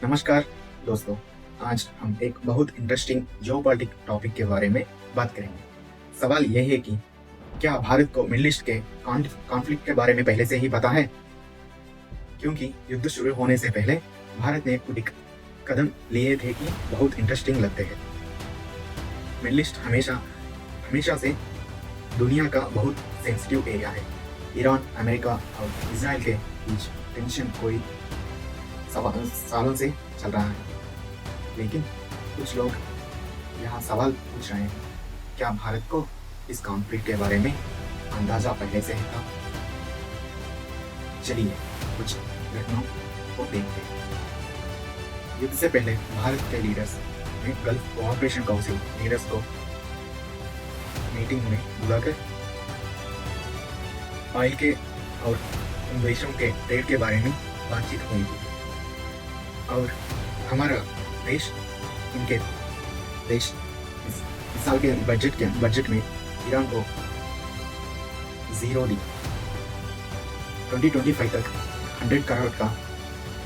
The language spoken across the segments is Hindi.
नमस्कार दोस्तों। आज हम एक बहुत इंटरेस्टिंग जियोपॉलिटिक टॉपिक के बारे में बात करेंगे। सवाल यह है कि क्या भारत को मिडिल ईस्ट के कॉन्फ्लिक्ट के बारे में पहले से ही पता है? क्योंकि युद्ध शुरू होने से पहले भारत ने कुछ कदम लिए थे कि बहुत इंटरेस्टिंग लगते हैं। मिडिल ईस्ट हमेशा हमेशा से दुनिया का बहुत सेंसिटिव एरिया है। ईरान, अमेरिका और इसराइल के बीच टेंशन कोई सालों से चल रहा है। लेकिन कुछ लोग यहाँ सवाल पूछ रहे हैं, क्या भारत को इस कॉन्फ्लिक्ट के बारे में अंदाजा पहले से ही था? चलिए कुछ घटनाओं को देखते हैं। युद्ध से पहले भारत के लीडर्स ने गल्फ कोऑपरेशन काउंसिल लीडर्स को मीटिंग में बुलाकर ऑयल के और उन देशों के ट्रेड के बारे में बातचीत हुई थी। और हमारा देश इनके देश इस साल के बजट में ईरान को जीरो दी। 2025 तक 100 करोड़ का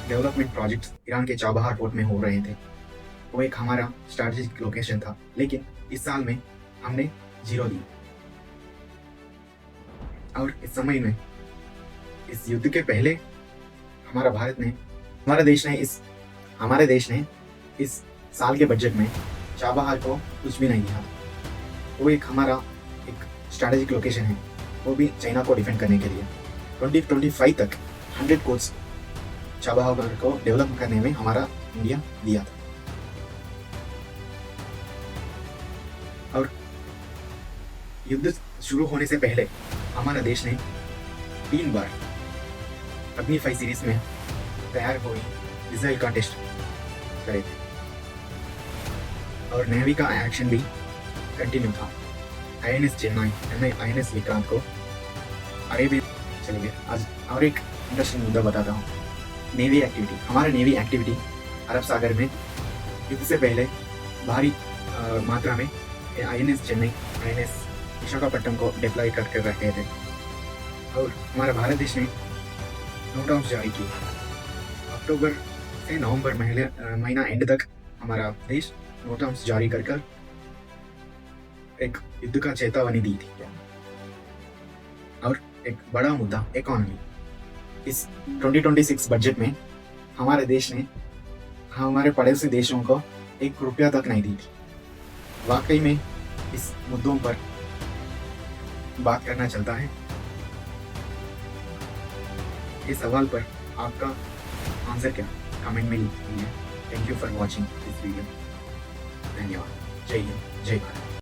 डेवलपमेंट प्रोजेक्ट ईरान के चाबहार पोर्ट में हो रहे थे। वो एक हमारा स्ट्रैटेजिक लोकेशन था, लेकिन इस साल में हमने जीरो दी। और इस समय में इस युद्ध के पहले हमारे देश ने इस साल के बजट में चाबहार को कुछ भी नहीं दिया। वो एक हमारा एक स्ट्रैटेजिक लोकेशन है, वो भी चाइना को डिफेंड करने के लिए। 2025 तक 100 कोर्स चाबहार को डेवलप करने में हमारा इंडिया दिया था। और युद्ध शुरू होने से पहले हमारा देश ने 3 बार अग्नि 5 सीरीज में तैयार हुई मिसाइल का टेस्ट करे थे। और नेवी का एक्शन भी कंटिन्यू था। INS चेन्नई, INS विक्रांत को अरेबियन। चलिए आज और एक इंटरेस्टिंग मुद्दा बताता हूँ। नेवी एक्टिविटी, हमारा नेवी एक्टिविटी अरब सागर में युद्ध से पहले भारी मात्रा में INS चेन्नई, INS विशाखापट्टनम को डिप्लॉय करके रखे थे। और हमारा भारत देश ने नोट ऑफ जारी की। अक्टूबर से नवंबर महीना एंड तक हमारा देश नोट ऑफ जारी कर एक युद्ध का चेतावनी दी थी। और एक बड़ा मुद्दा इकोनॉमी। इस 2026 बजट में हमारे देश ने हमारे पड़ोसी देशों को 1 रुपया तक नहीं दी थी। वाकई में इस मुद्दों पर बात करना चलता है। इस सवाल पर आपका आंसर क्या? कमेंट में लिखिए। Thank you for watching this video. धन्यवाद। जय हिंद, जय भारत।